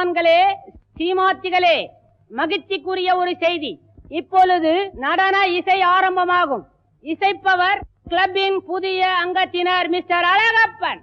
சீமான்களே, சீமாத்திகளே, மகிழ்ச்சிக்குரிய ஒரு செய்தி. இப்பொழுது நடன இசை ஆரம்பமாகும். இசைப்பவர் கிளப்பின் புதிய அங்கத்தினர் மிஸ்டர் அழகப்பன்.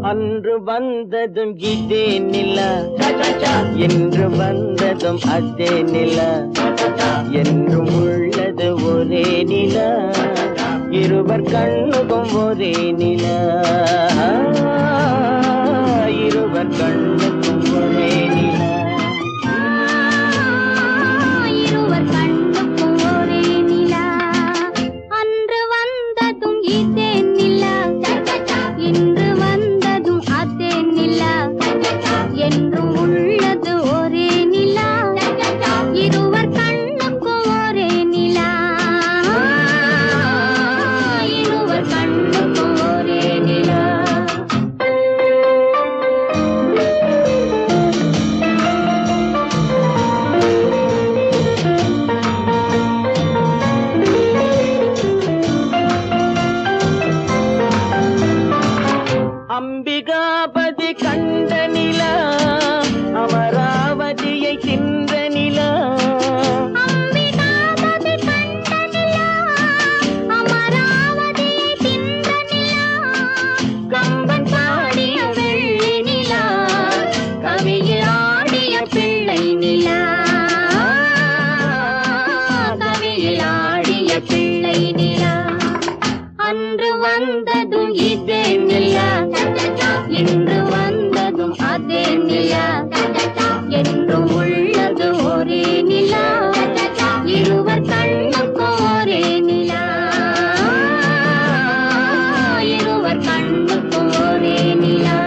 அன்று வந்ததும் இதே நிலா, என்று வந்ததும் அதே நிலா, என்றும் உள்ளது ஒரே நிலா, இருவர் கண்ணுக்கும் ஒரே நிலா, இருவர் கண்ணுக்கும் ஒரே நிலா, இருவர் கண்ணுக்கும் ஒரே நிலா. அன்று வந்ததும் இதே நிலா, இன்று வந்ததும் அதே நிலா, என்றும் உள்ளது ஒரே நிலா, இருவர் கண்ணுக்கும் ஒரே நிலா, இருவர் கண்ணுக்கும் ஒரே நிலா. அம்பிகாபதி கண்ட நிலா, அமராவதியை தின்ற நிலா, அம்பிகாபதி கண்ட நிலா, அமராவதியை தின்ற நிலா, கம்பன் பாடிய வெள்ளி நிலா, கவியில் ஆடிய பிள்ளை நிலா, கவியில் ஆடிய பிள்ளை நிலா. அன்று வந்ததும் இதே நிலா, இன்று வந்ததும் அதே நிலா, என்றும் உள்ளது ஒரே நிலா, இருவர் கண்ணுக்கும் ஒரே நிலா, இருவர் கண்ணுக்கும் ஒரே நிலா.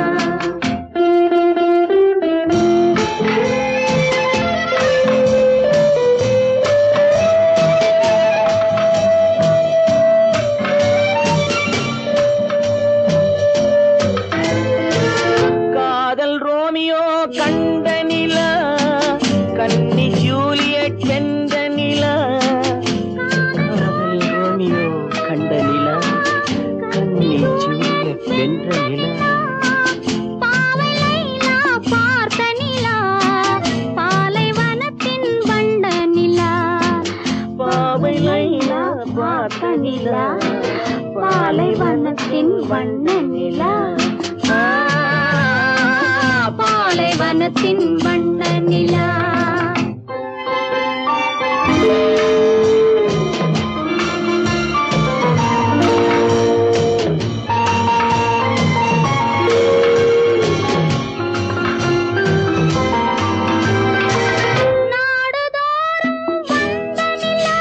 காதல் ரோமியோ கண்ட நிலா, கன்னி ஜூலியட் வென்ற நிலா, காதல் ரோமியோ கண்ட நிலா, கன்னி ஜூலியட் வென்ற நிலா, பாவை லைலா பார்த்த நிலா, பாலைவனத்தின் வண்ட நிலா, பாவை லைலா பார்த்த நிலா, பாலைவனத்தின் வண்ண நிலா, பாலைவனத்தின் வண்ண நிலா. நாடுதோறும் வந்த நிலா,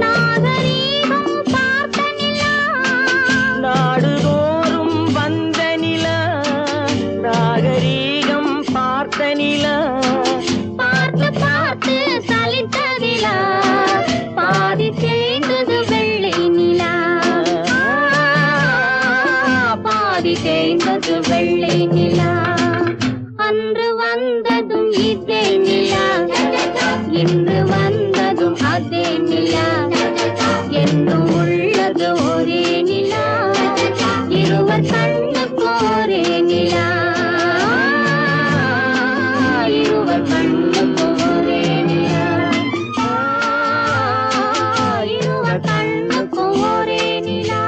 நாகரீகம் பார்த்த நிலா, நாடுதோறும் வந்த நிலா, நாகரீகம் பார்த்த நிலா, பார்த்து பார்த்து சலித்ததிலா, பாதி தேய்ந்தது வெள்ளை நிலா, பாதி தேய்ந்தது வெள்ளை நிலா. அன்று வந்ததும் இதே நிலா, இன்று வந்ததும் அதே நிலா, என்றும் உள்ளது ஒரே நிலா, இருவர் கண்ணுக்கும் ஒரே நிலா, இருவர் கண்ணுக்கும் ஒரே நிலா, இருவர் கண்ணுக்கும் ஒரே நிலா.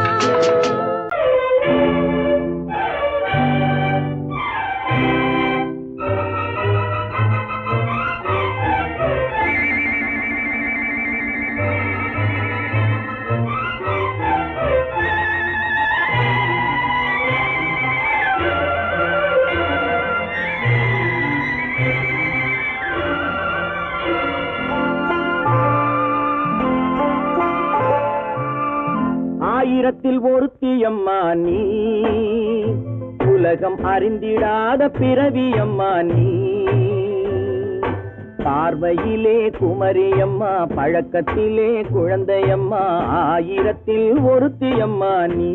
ஆயிரத்தில் ஒருத்தியம்மா நீ, உலகம் அறிந்திடாத பிறவியம்மா நீ, பார்வையிலே குமரியம்மா, பழக்கத்திலே குழந்தையம்மா, ஆயிரத்தில் ஒருத்தியம்மா நீ.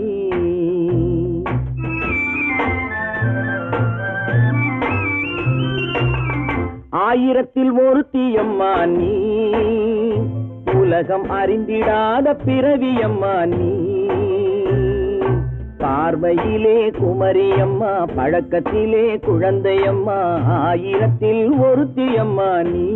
ஆயிரத்தில் ஒருத்தியம்மா நீ, உலகம் அறிந்திடாத பிறவியம்மா நீ. பார்வையிலே குமரியம்மா, பழக்கத்திலே குழந்தையம்மா, ஆயிரத்தில் ஒருத்தியம்மா நீ.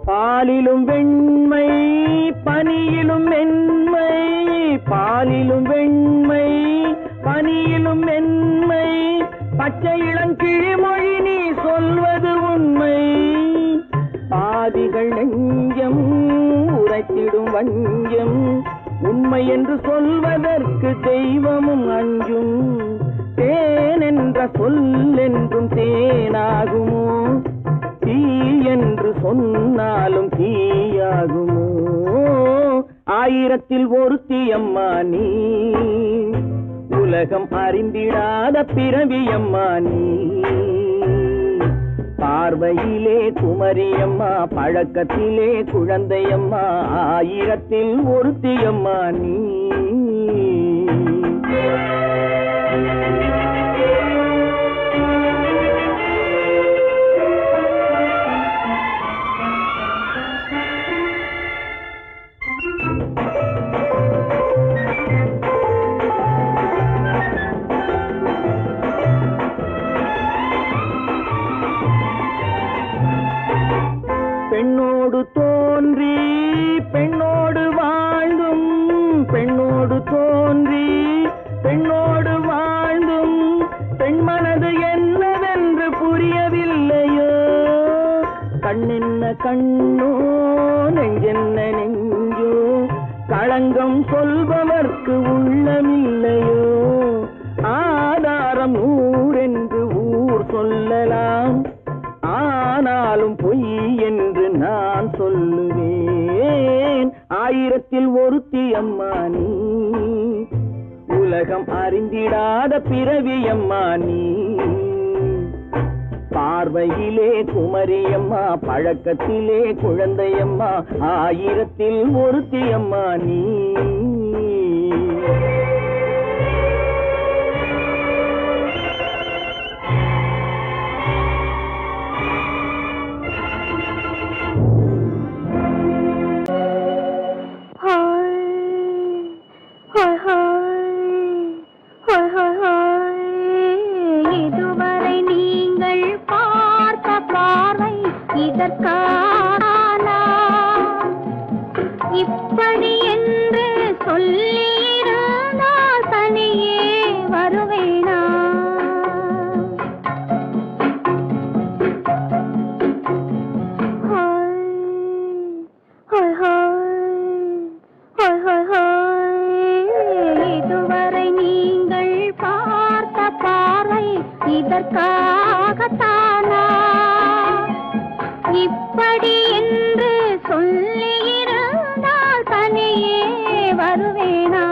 பாலிலும் வெண்மை பனியிலும் மென்மை, பாலிலும் வெண்மை பனியிலும் மென்மை, பச்சை இளங்கிழிமொழி நீ சொல்வது உண்மை. பாதிகள் நெஞ்சம் உரைத்திடும் வஞ்சம், உண்மை என்று சொல்வதற்கு தெய்வமும் அஞ்சும். தேன் என்ற சொல் என்றும் தேனாகுமோ, தீ என்று சொன்னாலும் தீயாகுமோ. ஆயிரத்தில் ஒருத்தியம்மா நீ, உலகம் அறிந்திடாத பிறவியம்மா நீ. பார்வையிலே குமரியம்மா, பழக்கத்திலே குழந்தையம்மா, ஆயிரத்தில் ஒருத்தியம்மா நீ. பெண்ணோடு தோன்றி பெண்ணோடு வாழ்ந்தும், பெண்ணோடு தோன்றி பெண்ணோடு வாழ்ந்தும், பெண் மனது என்னவென்று புரியவில்லையோ. கண்ணென்ன கண்ணோ, நெஞ்சென்ன நெஞ்சோ, களங்கம் சொல்பவர்க்கு உள்ளமில்லையோ. ஆதாரம் ஊரென்று ஊர் சொல்லலாம், ஆனாலும் பொய் என்று நான் சொல்லுவேன். ஆயிரத்தில் ஒருத்தியம்மா நீ, உலகம் அறிந்திடாத பிறவியம்மா நீ. பார்வையிலே குமரியம்மா, பழக்கத்திலே குழந்தையம்மா, ஆயிரத்தில் ஒருத்தியம்மா நீ. இதுவரை நீங்கள் பார்த்த பார்வை இதற்கான, இப்படி என்று சொல்லியிருந்தால் தனியே வருவேனா. இதுவரை நீங்கள் பார்த்த பார்வை இதற்காகத்தானா, இப்படி என்று சொல்லியிருந்தால் தனியே வருவேனா.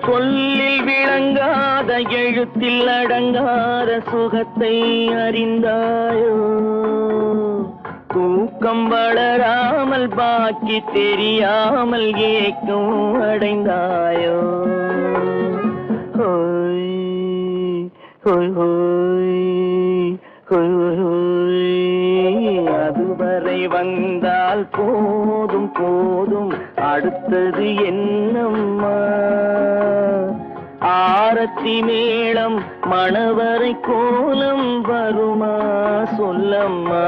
சொல்லில் விளங்காத எழுத்தில் அடங்காத சுகத்தை அறிந்தாயோ. தூக்கம் வளராமல் பாக்கி தெரியாமல் ஏக்கம் அடைந்தாயோ. ஹோய் ஹோய் ஹோய் ஹோய் ஹோய். அதுவரை வந்தால் போதும் போதும், அடுத்தது என்னம்மா. ஆரத்தி மேளம் மணவரை கோலம் வருமா சொல்லம்மா.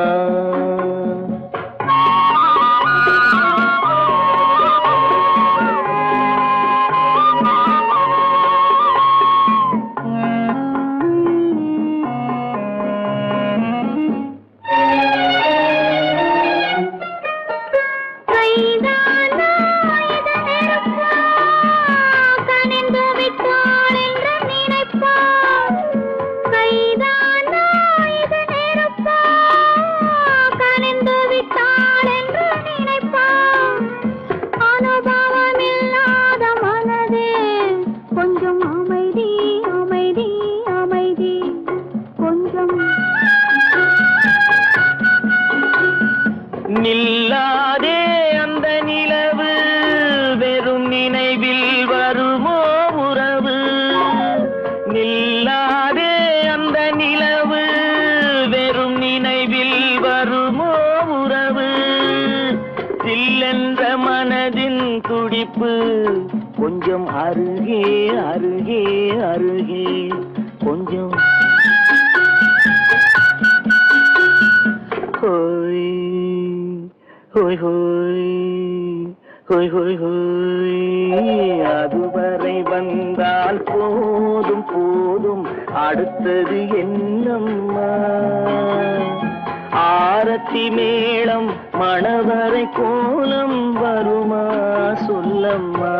அனுபவமில்லா கொஞ்சம் அருகே அருகே அருகே கொஞ்சம் ஹோய் ஹோய் ஹோய் ஹோய் ஹோய் ஹோய் அதுவரை வந்தால் போதும் போதும் அடுத்தது என்னம்மா ஆரத்தி மேளம் மணவரை கோலம் வருமா சொல்லம்மா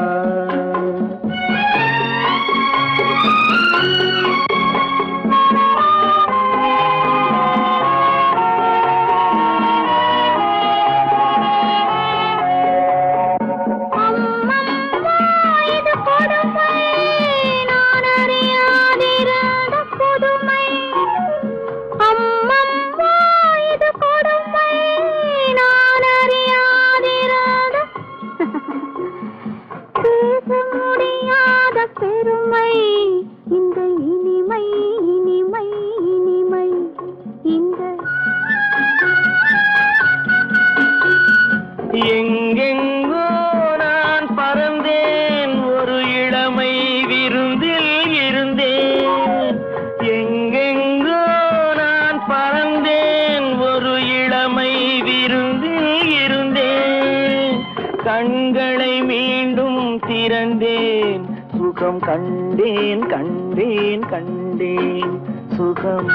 பெருமை இந்த இனிமை இனிமை இனிமை இந்த எங்கெங்கோ நான் பறந்தேன் ஒரு இளமை விருந்தில் இருந்தேன் எங்கெங்கோ நான் பறந்தேன் ஒரு இளமை விருந்தில் இருந்தேன் கண்களை மீண்டும் திறந்தேன் சுகம் கண்டேன் கண்டேன் கண்டேன் சுகம்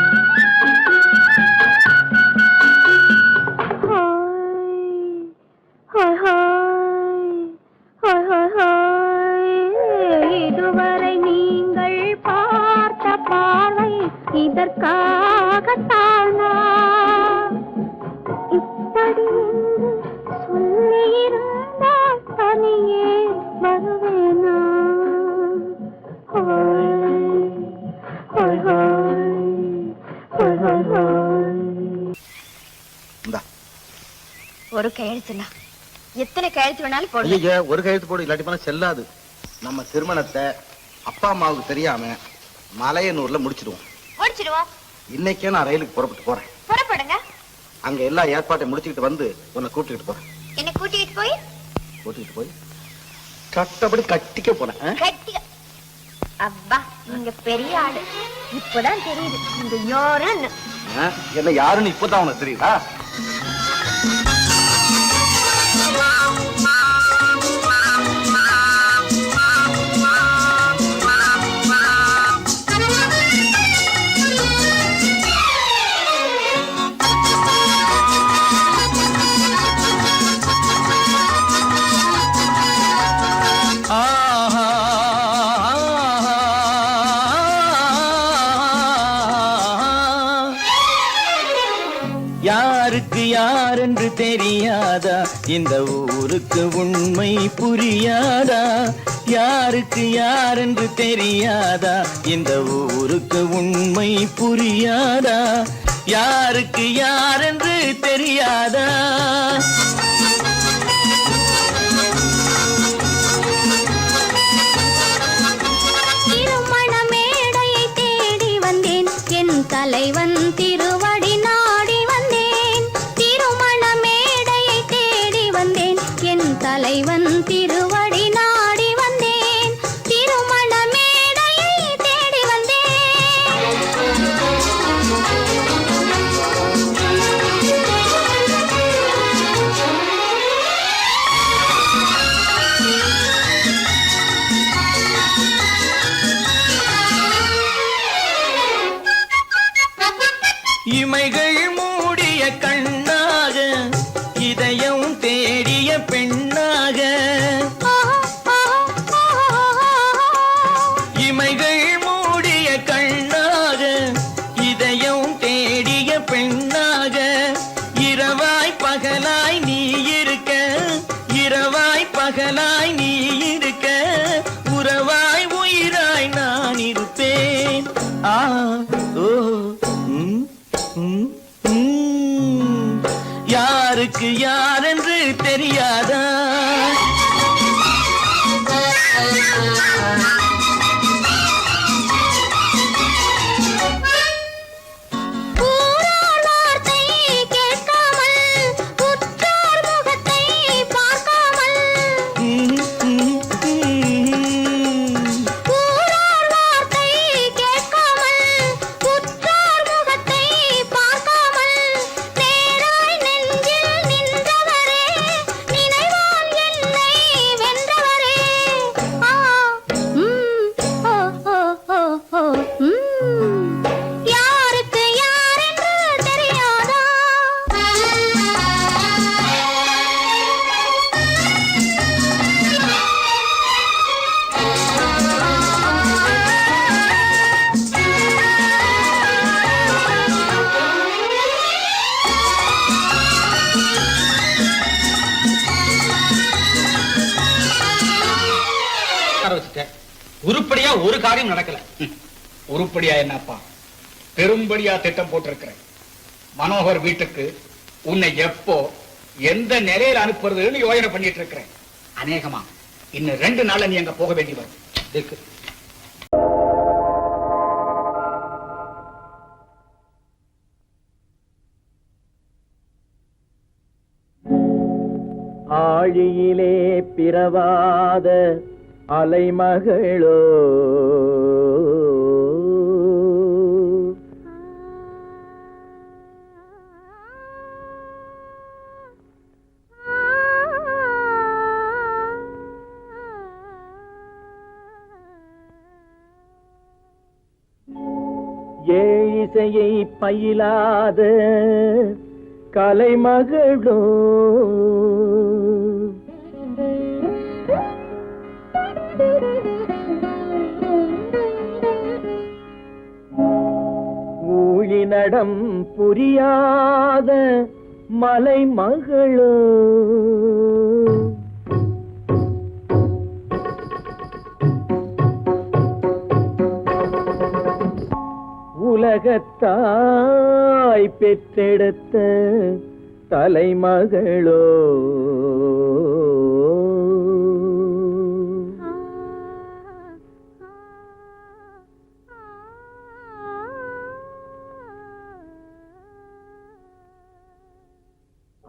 இதுவரை நீங்கள் பார்த்த பார்வை இதற்காகத்தானா இப்படி என்று சொல்லியிருந்தால் தனியே வருவேனா ஒரு கையெழுத்துனா எத்தனை கையெழுத்து வேணாலும் போடு. ஐயா ஒரு கையெழுத்து போடு, இல்லாட்டி போனா செல்லாது. நம்ம திருமணத்தை அப்பா அம்மாவுக்கு தெரியாம மலையனூர்ல முடிச்சிடுவோம். இன்னைக்கே நான் ரயிலுக்கு புறப்பட்டு போறேன். புறப்படுங்க. அங்க எல்லா ஏற்பாட்டையும் முடிச்சுக்கிட்டு வந்து உன்னை கூட்டிட்டு போறேன். என்ன கூட்டிட்டு போய் கட்டப்படி கட்டிக்க போறேன். அப்பா நீங்க பெரிய ஆளு. இப்பதான் தெரியுது இந்த யாருன்னு. என்ன யாருன்னு இப்பதான் உனக்கு தெரியுதா? யாருக்கு யாரென்று தெரியாதா இந்த ஊருக்கு உண்மை புரியாதா யாருக்கு யாரென்று தெரியாதா இந்த ஊருக்கு உண்மை புரியாதா யாருக்கு யாரென்று தெரியாதா திருமண மேடையை தேடி வந்தேன் என் தலைவன் திருவடி நாடி வந்தேன் திருமண மேடையை தேடி வந்தேன் என் தலைவன் திருவடி நாடி வந்தேன் திருமண மேடையை தேடி இமைகள் மூடிய கண்ணாக இதயம் தேடிய பெண்ணாக இமைகள் மூடிய கண்ணாக இதயம் தேடிய பெண்ணாக இரவாய் பகலாய் நீ இருக்க இரவாய் பகலாய் நீ இருக்க உறவாய் உயிராய் நான் இருப்பேன் ஆ ஓ உருப்படியா ஒரு காரியம் நடக்கல. உருப்படியா என்னப்பா, பெரும்படியா திட்டம் போட்டிருக்கிறேன். மனோகர் வீட்டுக்கு உன்னை எப்போ எந்த நிலையில அனுப்புறதுன்னு யோசனை பண்ணிட்டு இருக்கிறேன். அநேகமா இன்னும் 2 நாள்ல நீ அங்க போக வேண்டி வரும். இதுக்கு ஆழியிலே பிறவாத அலைமகளோ ஏழிசையை பயிலாத கலைமகளோ ஊழிநடம் புரியாத மலைமகளோ உலகத்தாய் பெற்றெடுத்த தலைமகளோ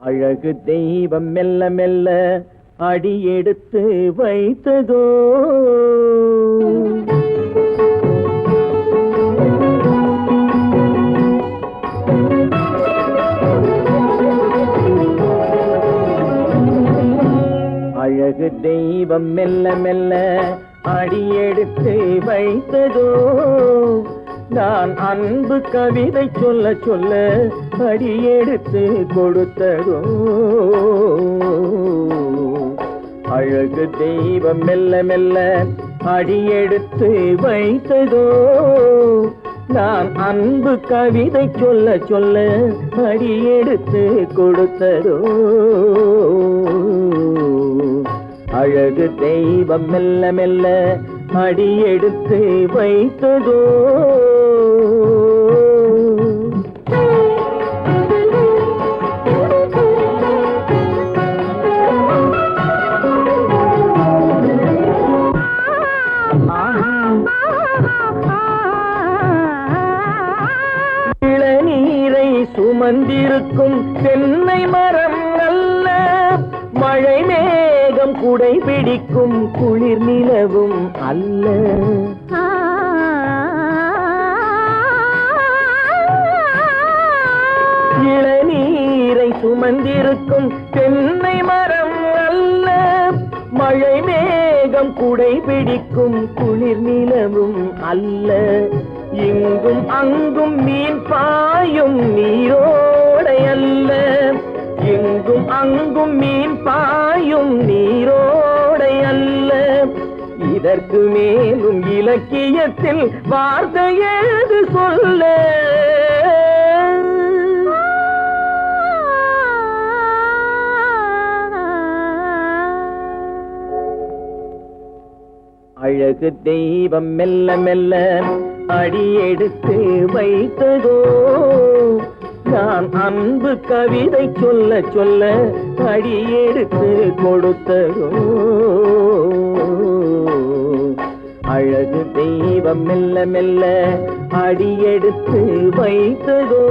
அழகு தெய்வம் மெல்ல மெல்ல அடியெடுத்து வைத்ததோ அழகு தெய்வம் மெல்ல மெல்ல அடியெடுத்து வைத்ததோ நான் அன்பு கவிதை சொல்ல சொல்ல அடியெடுத்து கொடுத்ததோ அழகு தெய்வம் மெல்ல மெல்ல அடியெடுத்து வைத்ததோ நான் அன்பு கவிதை சொல்ல சொல்ல அடியெடுத்து கொடுத்ததோ அழகு தெய்வம் மெல்ல மெல்ல அடியெடுத்து வைத்ததோ இளநீரை சுமந்திருக்கும் தென்னை மரம் அல்ல மழை மேகம் குடை பிடிக்கும் குளிர் நிலவும் அல்ல இளநீரை சுமந்திருக்கும் தென்னை மரம் அல்ல மழை மேகம் குடை பிடிக்கும் குளிர் நிலவும் அல்ல இங்கும் அங்கும் மீன் பாயும் நீரோடை அல்ல எங்கும் அங்கும் மீன் பாயும் நீரோடை அல்ல இதற்கு மேலும் இலக்கியத்தில் வார்த்தை ஏது சொல்ல அழகு தெய்வம் மெல்ல மெல்ல அடியெடுத்து வைத்ததோ நான் அன்பு கவிதை சொல்ல சொல்ல அடியெடுத்து கொடுத்ததோ அழகு தெய்வம் மெல்ல மெல்ல அடியெடுத்து வைத்ததோ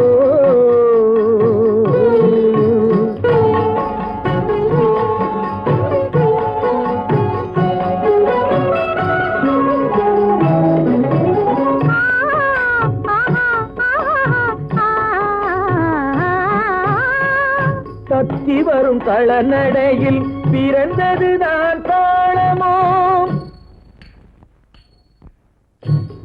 தத்தி வரும் தளநடையில் பிறந்ததுதான் தாளமோ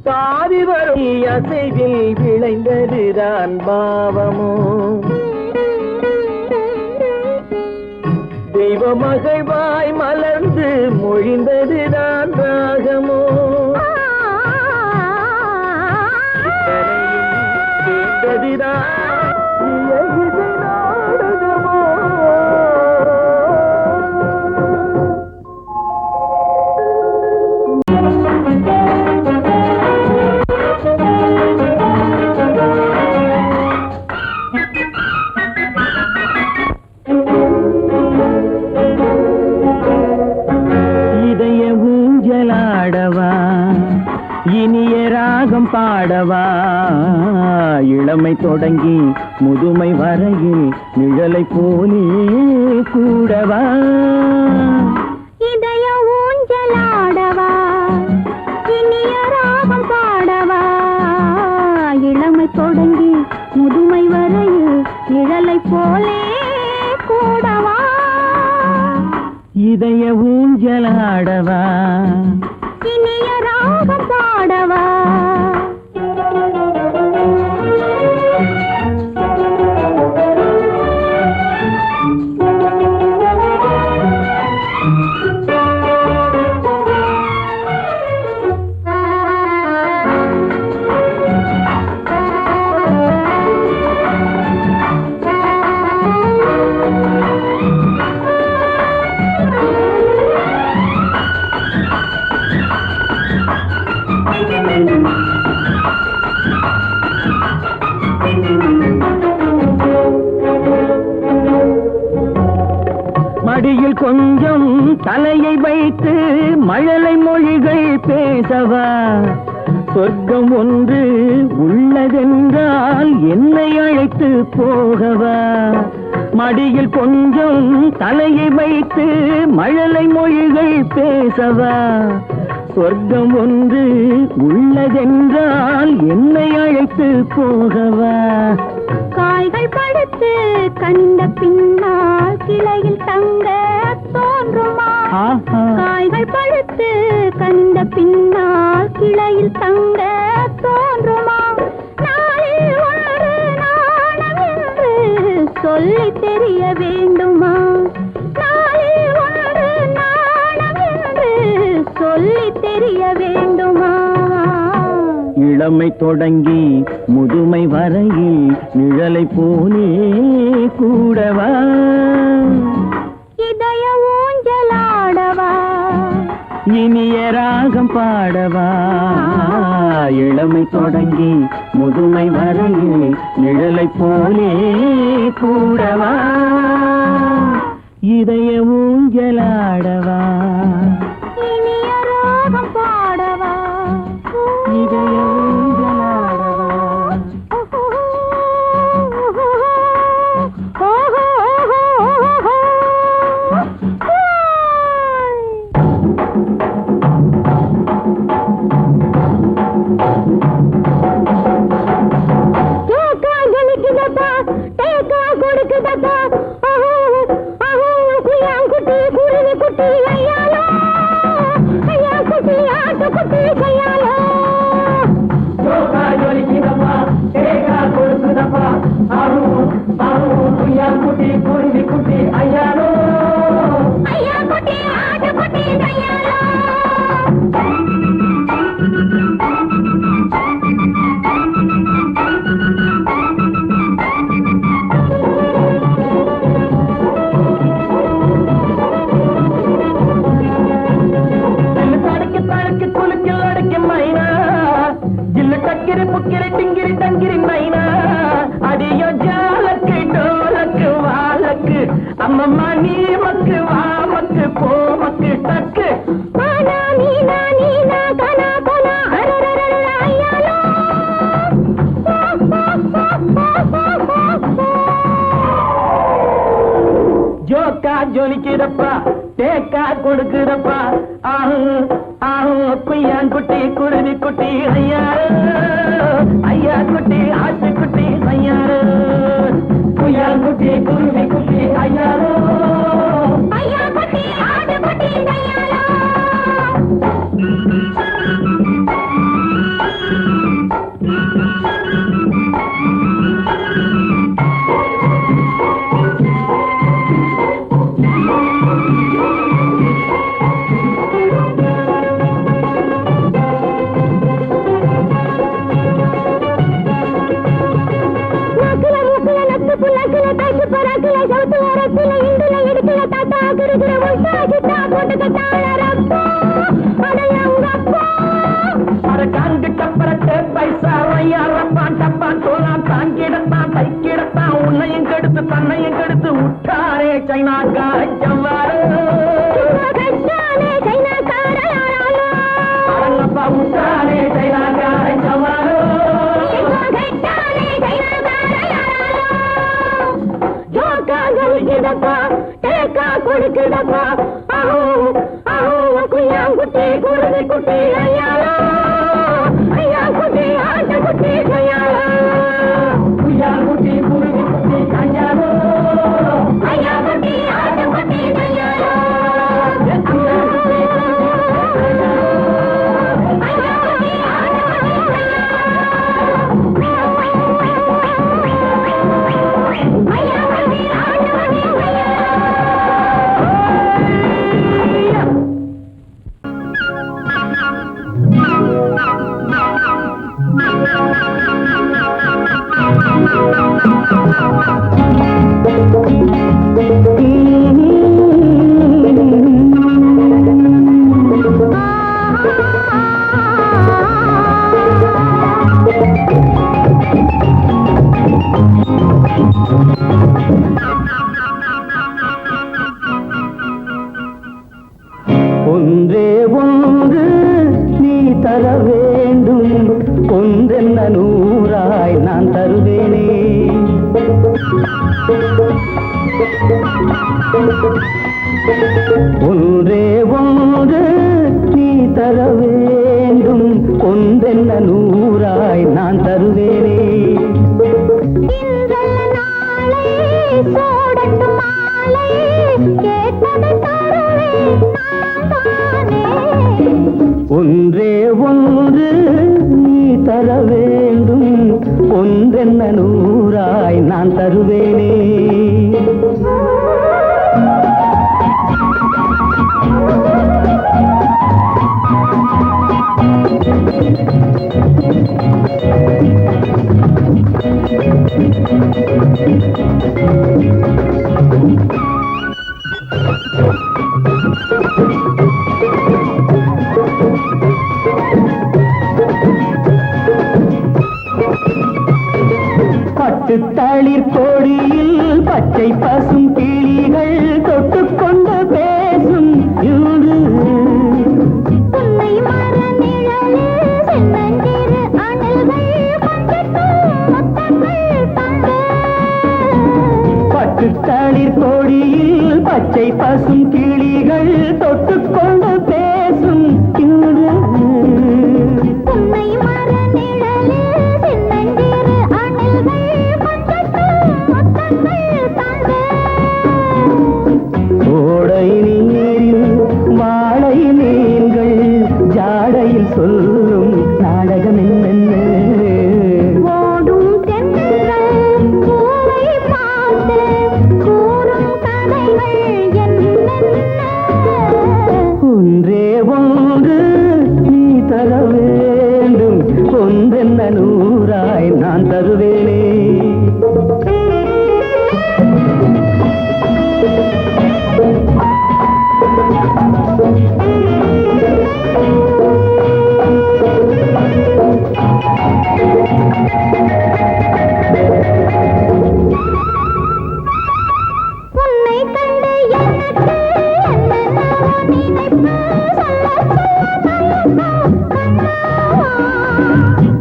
தாவி வரும் அசைவில் விளைந்ததுதான் பாவமோ தெய்வ மகிழ்வாய் மலர்ந்து மொழிந்ததுதான் ராகமோ கேட்டதுதான் நாடகமோ இனிய ராகம் பாடவா இளமை தொடங்கி முதுமை வரையில் நிழலை போலே கூடவா இதய ஊஞ்சலாடவா இனிய ராகம் பாடவா இளமை தொடங்கி முதுமை வரையில் நிழலை போலே கூடவா இதய ஊஞ்சலாடவா இனிய ராகம் பாடவா மடியில் கொஞ்சம் தலையை வைத்து மழலை மொழிகள் பேசவா சொர்க்கம் ஒன்று உள்ளதென்றால் என்னை அழைத்து போகவா மடியில் கொஞ்சம் தலையை வைத்து மழலை மொழிகள் பேசவா சொர்க்கம் ஒன்று உள்ளதென்றால் என்னை அழைத்து போகவா காய்கள் படுத்து கண்ட பின்னால் கிளையில் தங்க தோன்றுமா காய்கள் படுத்து கண்ட பின்னால் கிளையில் தங்க தோன்றுமா நாளில் ஒரு நாணம் என்று சொல்லி தெரிய வேண்டுமா நாளில் ஒரு நாணம் என்று சொல்லி தெரிய வேண்டுமா இளமை தொடங்கி முதுமை வரையில் நிழலை போலே கூடவா இதய ஊஞ்சலாடவா இனிய ராகம் பாடவா இளமை தொடங்கி முதுமை வரையில் நிழலை போலே கூடவா இதய ஊஞ்சலாடவா இனிய ராகம் பாடவா இதய ஊஞ்சலாடவா அம்மம்மா நீ மக்கு வா மக்கு போ மக்கு டக்கு ஜோக்கா ஜொலிக்கிறப்பா தேக்கா கொடுக்கிறப்பா ஆஹு ஆஹு குய்யாங்குட்டி குருவி குட்டி ஐயா ஐயா குட்டி ஆட்டு குட்டி ஐயாரு குய்யாங்குட்டி குருவி குட்டி ஐயாரு ஐயா குட்டி ஆடு குட்டி கையாலோ உன்னையும் கெடுத்து தன்னையும் கெடுத்து விட்டாரே சைனாக்கார ஜவ்வாறு அடங்கப்பா விட்ட கொடுக்குதப்பா ஆஹோ ஆஹோ குட்டி குருதி குட்டி ஐயாலா ஐயா குட்டி ஆட்ட குட்டி கையாலா குய்யா குட்டி குருதி குட்டி கையாலோ ஐயா குட்டி ஆட்ட குட்டி கையாலா ஒன்றே ஒன்று நீ தர வேண்டும் ஒன்றென்ன நூறாய் நான் தருவேனே ஒன்றே ஒன்று நீ தர வேண்டும் ஒன்றென்ன நூறாய் நான் தருவேனே ஒன்றே ஒன்று நீ தர வேண்டும் ஒன்றென்ன நூறாய் நான் தருவேனே பட்டுத்தளிர் கொடியில் பச்சை பசும் கிளிகள் தொட்டுக்கொண்டு பேசும் இன்று பட்டுத்தளிர் கொடியில் பச்சை பசும் கிளிகள் தொட்டுக்கொண்டு பேசும் இன்று ஓடை நீரில் வாழை மீன்கள் ஜாடையில் சொல்லும் நாடகம் என்னென்ன ஒன்றே ஒன்று நீ தர வேண்டும் ஒன்றென்ன நூறாய் நான் தருவேனே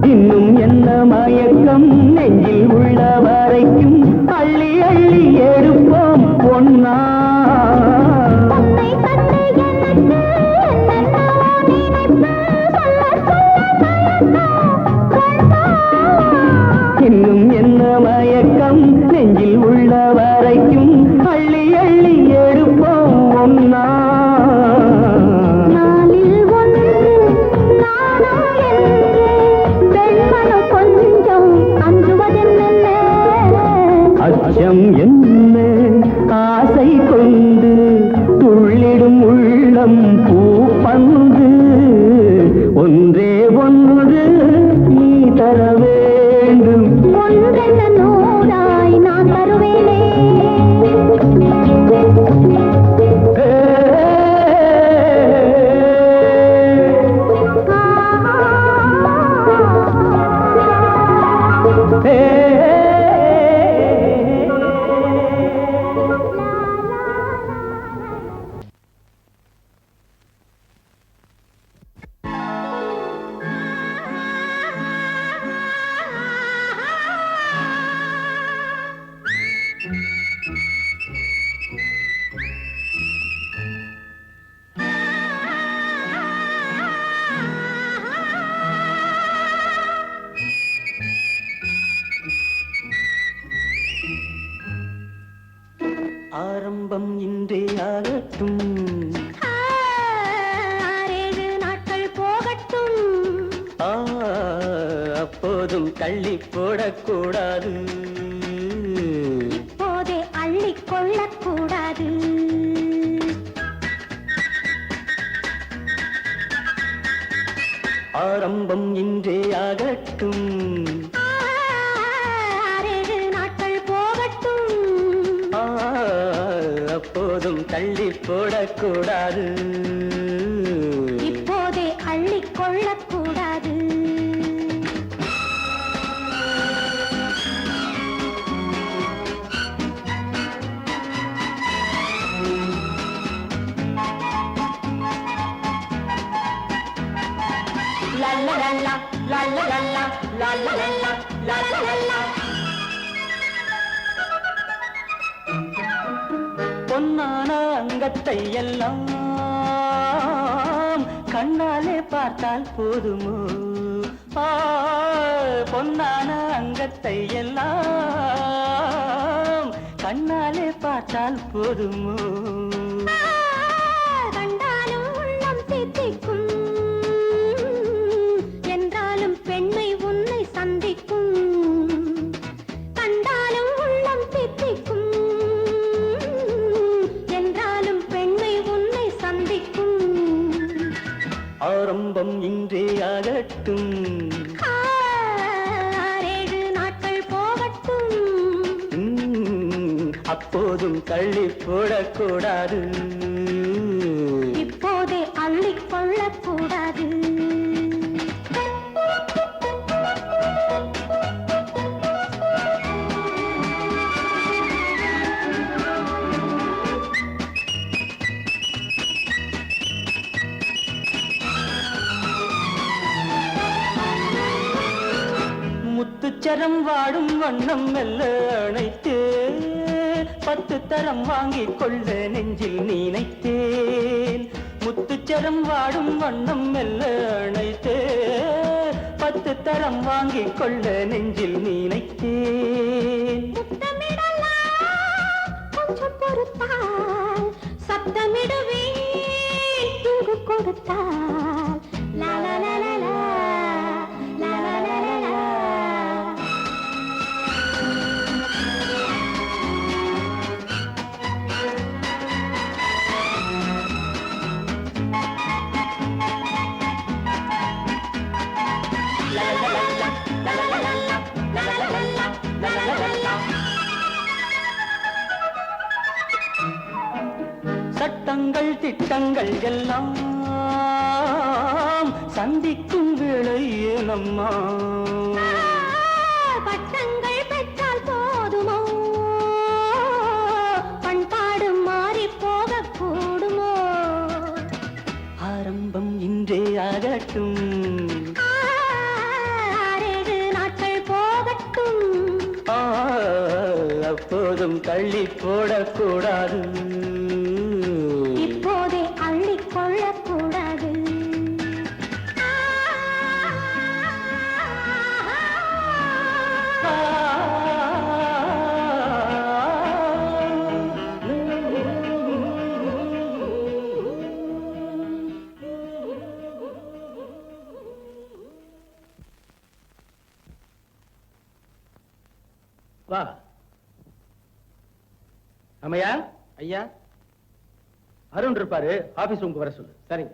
இன்னும் என்ன மயக்கம் நெஞ்சில் உள்ள வரைக்கும் அள்ளி அள்ளி எடுப்போம் ஒன்னா இன்னும் என்ன மயக்கம் நெஞ்சில் உள்ள வரைக்கும் அள்ளி அள்ளி எடுப்போம் ஒன்னா அச்சம் என்ன ஆசை கொண்டு துள்ளிடும் உள்ளம் பூப்பந்து ஒன்றே ஒன்று நீ தர வேண்டும் ஒன்றென்ன நூறாய் நான் தருவேனே ஆகட்டும். 6-7 நாட்கள் போகட்டும். அப்போதும் தள்ளி போடக்கூடாது. இப்போதே அள்ளிக் கொள்ளக்கூடாது. ஆரம்பம் இன்றே ஆகட்டும். 6-7 நாட்கள் போகட்டும். அப்போதும் தள்ளி போடக்கூடாது. இப்போதே அள்ளிக் கொள்ளக்கூடாது. பொன்னான அங்கத்தை எல்லாம் கண்ணாலே பார்த்தால் போதுமோ? பொன்னான அங்கத்தை எல்லாம் கண்ணாலே பார்த்தால் போதுமோ? கண்டாலும் உள்ளம் தித்திக்கும், என்றாலும் பெண்மை உன்னை சந்திக்கும். கண்டாலும் உள்ளம் தித்திக்கும், என்றாலும் பெண்மை உன்னை சந்திக்கும். ஆரம்பம் இன்றே ஆகட்டும். 6-7 நாட்கள் போகட்டும். அப்போதும் தள்ளி போடக்கூடாது. இப்போதே அள்ளிக் கொள்ளக்கூடாது. முத்துச்சரம் வாடும் வண்ணம் மெல்ல அணைத்து 10 தரம் வாங்கிக் கொள்ள நெஞ்சில் நினைத்தேன். முத்துச்சரம் வாடும் வண்ணம் மெல்ல அணைத்து 10 தரம் வாங்கிக் கொள்ள நெஞ்சில் நினைத்தேன். முத்தமிடலாம் கொஞ்சம் பொறுத்தால், சத்தமிடுவேன் இங்கு கொடுத்தால். லா லா லா லா லா, லா லா லா லா லா. சட்டங்கள் திட்டங்கள் எல்லாம் சந்திக்கும் வேளை ஏனம்மா? பட்டங்கள் பெற்றால் போதுமோ? பண்பாடு மாறி போக கூடுமோ? ஆரம்பம் இன்றே ஆகட்டும். 6-7 நாட்கள் போகட்டும். அப்போதும் தள்ளி போடக்கூடாது. இப்போதே அள்ளிக் கொள்ளக்கூடாது. வா அம்மையா. ஐயா, அருண் இருப்பாரு, ஆபீஸ் ரூமுக்கு வர சொல்லு. சரிங்க.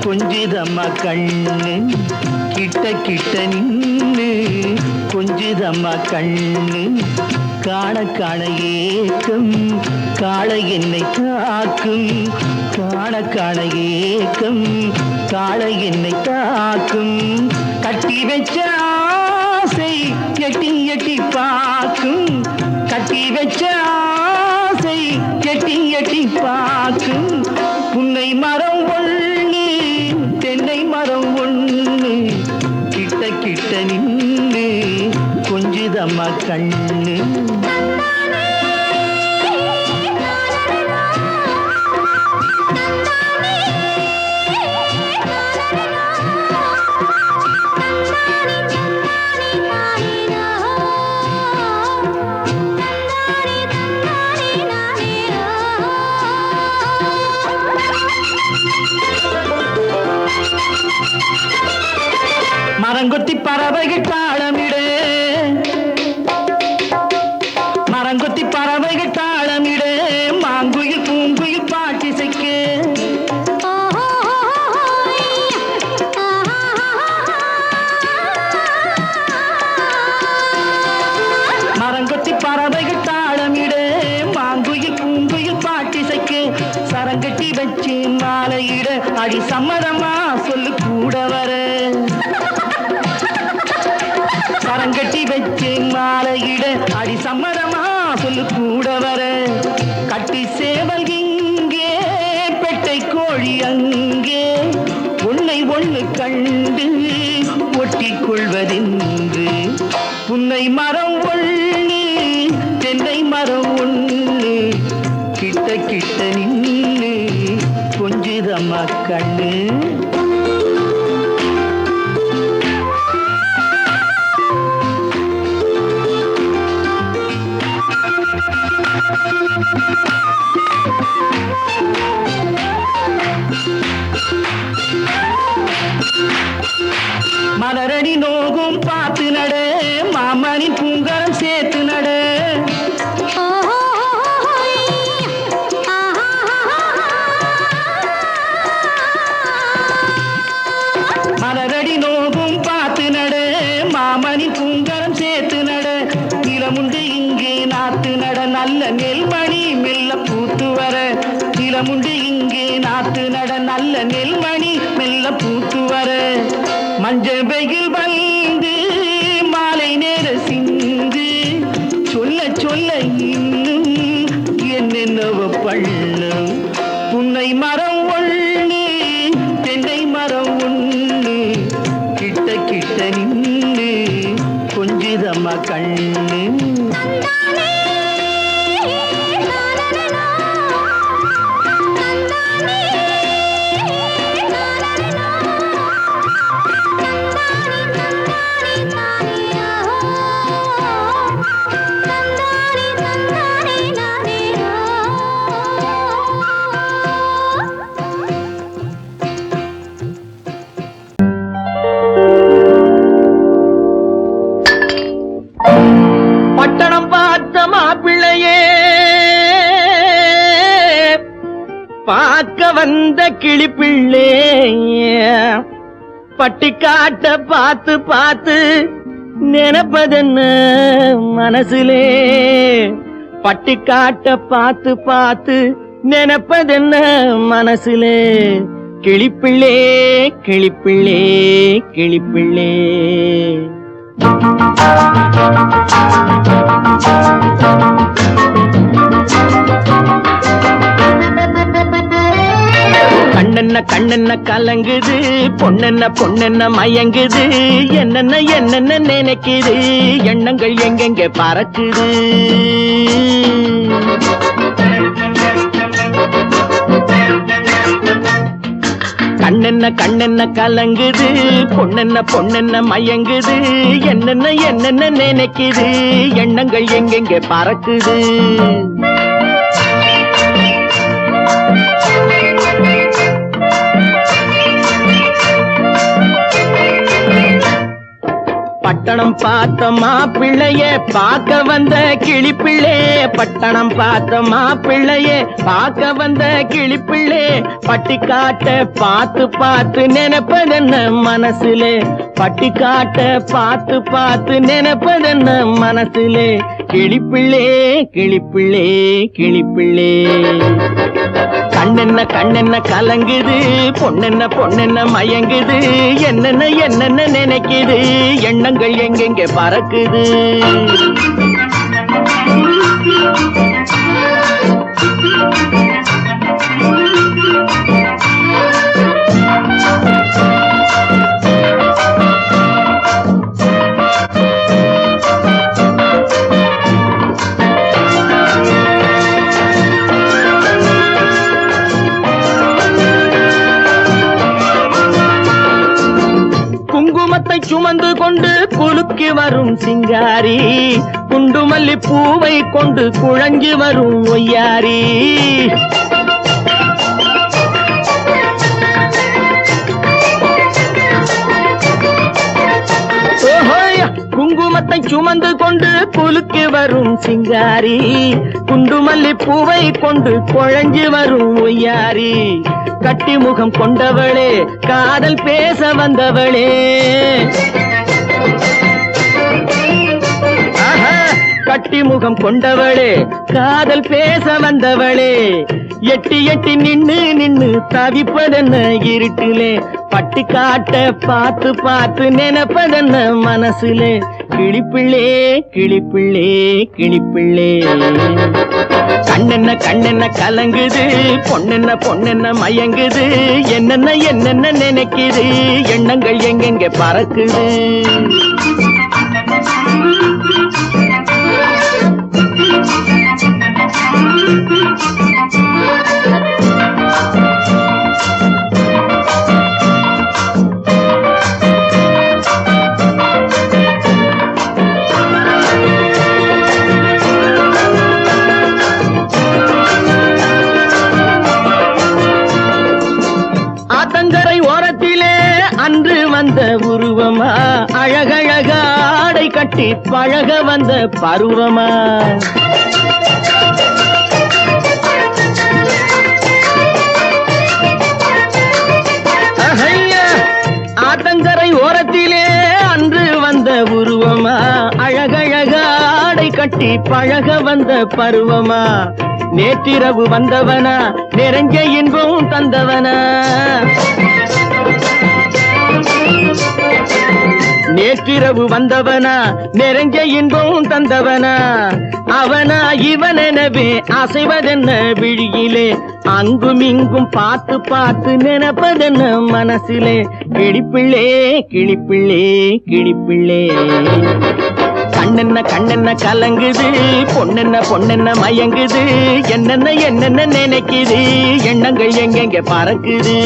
கொஞ்சிதம்மா கண்ணு கிட்ட கிட்ட நின்னு கொஞ்சிதம்மா கண்ணு காண காண ஏக்கம் காளை என்னை தாக்கும் காண காண ஏக்கம் காளை என்னை தாக்கும் கட்டி வச்ச ஆசை எட்டி எட்டி பார்க்கும் கட்டி வச்ச ஆசை எட்டி எட்டி பார்க்கும் புன்னை மரம் ஒண்ணு தென்னை மரம் ஒண்ணு கிட்ட கிட்ட நின்று கொஞ்சுதம்மா கண்ணு மரங்கொத்தி பறவைகள் தாளமிடு மரங்கொத்தி பறவைகள் தாளமிடு மாங்குயில் பூங்குயில் பாட்டிசைக்கு மரங்கொத்தி பறவைகள் தாளமிடு மாங்குயில் பூங்குயில் பாட்டிசைக்கு சரங்கட்டி வச்சு மாலையிட அடி சம்மதமா சொல்லு கூட வர சரங்கட்டி வச்சு மாலையிட அடி சம்மதமா சொல்லு கூட வர கட்டி சேவல் இங்கே பெட்டை கோழி அங்கே உன்னை ஒண்ணு கண்டு ஒட்டிக் கொள்வதென்று புன்னை மரம் ஒண்ணு தென்னை மரம் ஒண்ணு கிட்ட கிட்ட நின்று கொஞ்சுதம்மா கண்ணு மலரடி நோகும் பார்த்து நட மாமனின் பூங்கரம் சேர்த்து நட மலரடி நோகும் பார்த்து நட மாமனின் பூங்கரம் சேர்த்து நட நிலமுண்டு இங்கே நாத்து நட நல்ல நெல்மணி மெல்ல பூத்து வர நிலமுண்டு இங்கே நாத்து நட நல்ல நெல்மணி மெல்ல பூத்து வர மஞ்ச வெயில் வந்து மாலை நேர சிந்து சொல்ல சொல்ல இன்னும் என்னென்னவ பண்ணும் புன்னை மரம் ஒண்ணு தென்னை மரம் ஒண்ணு கிட்ட கிட்ட நின்று கொஞ்சுதம்மா கண்ணு பட்டணம் பார்த்த மாப்பிள்ளையே பார்க்க வந்த கிளிப்பிள்ளே பட்டிக்காட்ட பார்த்து பார்த்து நினைப்பதென்ன மனசுலே பட்டிக்காட்ட பார்த்து பார்த்து நினைப்பதென்ன மனசுலே கிளிப்பிள்ளே கிளிப்பிள்ளே கிளிப்பிள்ளே கண்ணென்ன கண்ணென்ன கலங்குது பொண்ணென்ன பொண்ணென்ன மயங்குது என்னென்ன என்னென்ன நினைக்குது எண்ணங்கள் எங்கெங்க பறக்குது கண்ணென்ன கண்ணென்ன கலங்குது பொண்ணென்ன பொண்ணென்ன மயங்குது என்னென்ன என்னென்ன நினைக்குது எண்ணங்கள் எங்கெங்க பறக்குது பட்டணம் பார்த்த மாப்பிள்ளையே பார்க்க வந்த கிளிப்பிள்ளே, பட்டணம் பார்த்த மாப்பிள்ளையே பார்க்க வந்த கிளிப்பிள்ளே, பட்டிக்காட்ட பார்த்து பார்த்து நினைப்பதென்ன மனசுலே, பட்டிக்காட்ட பார்த்து பார்த்து நினைப்பதென்ன மனசுலே, கிளிப்பிள்ளே கிளிப்பிள்ளே கிளிப்பிள்ளே. கண்ணென்ன கண்ணென்ன கலங்குது, பொண்ணென்ன பொண்ணென்ன மயங்குது, என்னென்ன என்னென்ன நினைக்குது, எண்ணங்கள் எங்கெங்க பறக்குது. குங்குமத்தை சுமந்து கொண்டு குலுக்கி வரும் சிங்காரி, குண்டுமல்லி பூவை கொண்டு குழஞ்சி வரும் ஒய்யாரி. குங்குமத்தை சுமந்து கொண்டு குலுக்கி வரும் சிங்காரி, குண்டுமல்லி பூவை கொண்டு குழஞ்சி வரும் ஒய்யாரி. கட்டி முகம் கொண்டவளே காதல் பேச வந்தவளே, கட்டி முகம் கொண்டவளே காதல் பேச வந்தவளே, எட்டி எட்டி நின்னு நின்னு தவிப்பதென்ன இருட்டிலே, பட்டிக்காட்ட பார்த்து பார்த்து நினைப்பதென்ன மனசுலே, கிளிப்பிள்ளே கிளிப்பிள்ளே கிளிப்பிள்ளே. கண்ணென்ன கண்ணென்ன கலங்குது, பொண்ணென்ன பொண்ணென்ன மயங்குது, என்னென்ன என்னென்ன நினைக்குது, எண்ணங்கள் எங்கெங்க பறக்குது. ஆத்தங்கரை ஓரத்திலே அன்று வந்த உருவமா, அழகழக ஆடை கட்டி பழக வந்த பருவமா. ஆத்தங்கரை ஓரத்திலே அன்று வந்த உருவமா, அழகழக ஆடை கட்டி பழக வந்த பருவமா. நேற்றிரவு வந்தவனா நிறைஞ்ச இன்பம் தந்தவனா, நேற்றிரவு வந்தவனா நிறைஞ்ச இன்பம் தந்தவனா. அவனா இவனெனவே அசைவதென்ன விழியிலே, அங்கும் இங்கும் பார்த்து பார்த்து நினைப்பதென்ன மனசிலே, கிளிப்பிள்ளே கிளிப்பிள்ளே கிளிப்பிள்ளே. கண்ணென்ன கண்ணென்ன கலங்குது, பொண்ணென்ன பொண்ணென்ன மயங்குது, என்னென்ன என்னென்ன நினைக்குது, எண்ணங்கள் எங்கெங்க பறக்குது.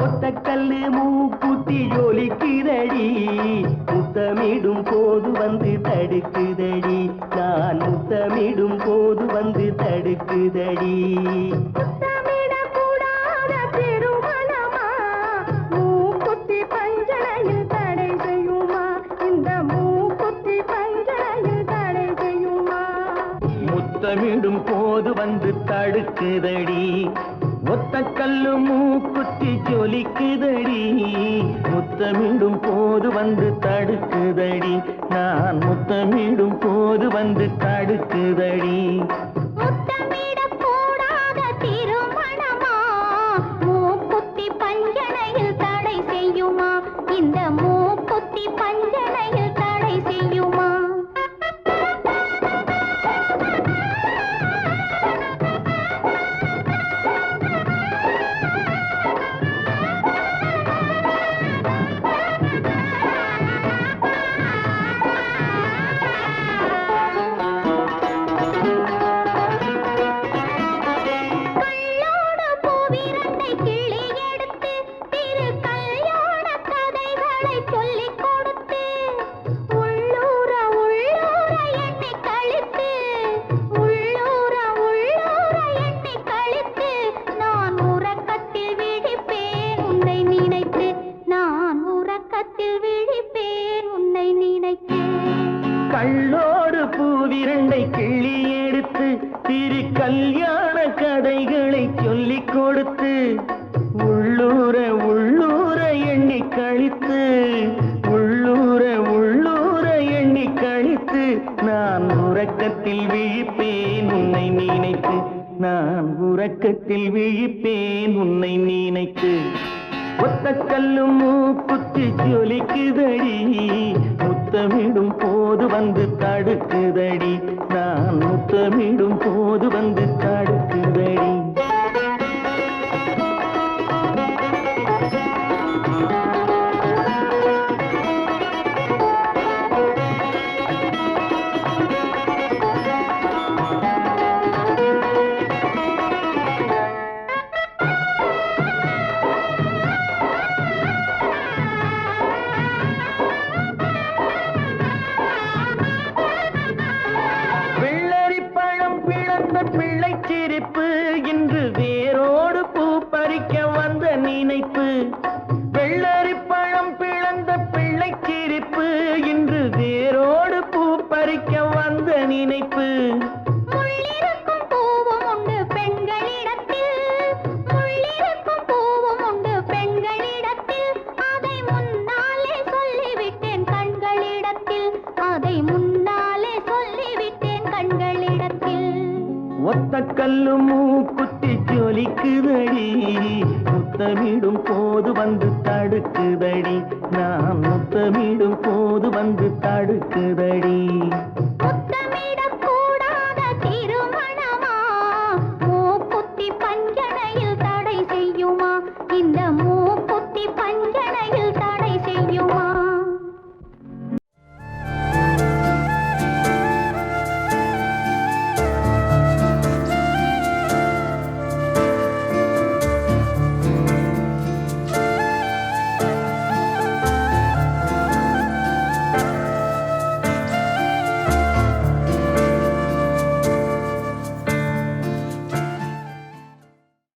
ஒத்தக்கல்லு மூக்குத்தி ஜொலிக்குதடி, முத்தமிடும் போது வந்து தடுக்குதடி, நான் முத்தமிடும் போது வந்து தடுக்குதடி. முத்தமிடக்கூடாத திருமணமா, மூக்குத்தி பஞ்சனையில் தடை செய்யுமா, இந்த மூக்குத்தி பஞ்சனையில் தடை செய்யுமா. முத்தமிடும் போது வந்து தடுக்குதடி, ஒத்தக்கல்லு மூக்குத்தி ஜொலிக்குதடி, முத்தமிடும் போது வந்து தடுக்குதடி, நான் முத்தமிடும் போது வந்து தடுக்குதடி. முத்தமிடக்கூடாத திருமணமா, மூக்குத்தி பஞ்சனையில் தடை செய்யுமா, இந்த மூக்குத்தி பஞ்சனையில் தடை செய்யுமா. சொல்லிக் கொடுத்து உள்ளூர உள்ளூர எண்ணி கழித்து உள்ளூர உள்ளூர எண்ணி கழித்து நான் உறக்கத்தில் விழிப்பேன் உன்னை நினைத்து நான் உறக்கத்தில் விழிப்பேன் உன்னை நினைத்து ஒத்த கல்லும் மூக்குத்தி ஜொலிக்குதடி முத்தமிடும் போது வந்து தடுக்குதடி நான் முத்தமிடும் போது வந்து தடுக்குதடி இன்று வேரோடு பூ பறிக்க வந்த நினைப்பு வெள்ளரி பழம் பிளந்த பிள்ளை சிரிப்பு இன்று வேரோடு பூ பறிக்க வந்த நினைப்பு முள்ளிருக்கும் பூவும் உண்டு பெண்களிடத்தில் முள்ளிருக்கும் பூவும் உண்டு பெண்களிடத்தில் அதை முன்னாலே சொல்லிவிட்டேன் கண்களிடத்தில் அதை முன்னாலே சொல்லிவிட்டேன் கண்களிடத்தில் ஒத்த கல்லு மூக்குத்தி ஜொலிக்குதடி முத்தமிடும் போது வந்து தடுக்குதடி நான் முத்தமிடும் போது வந்து தடுக்குதடி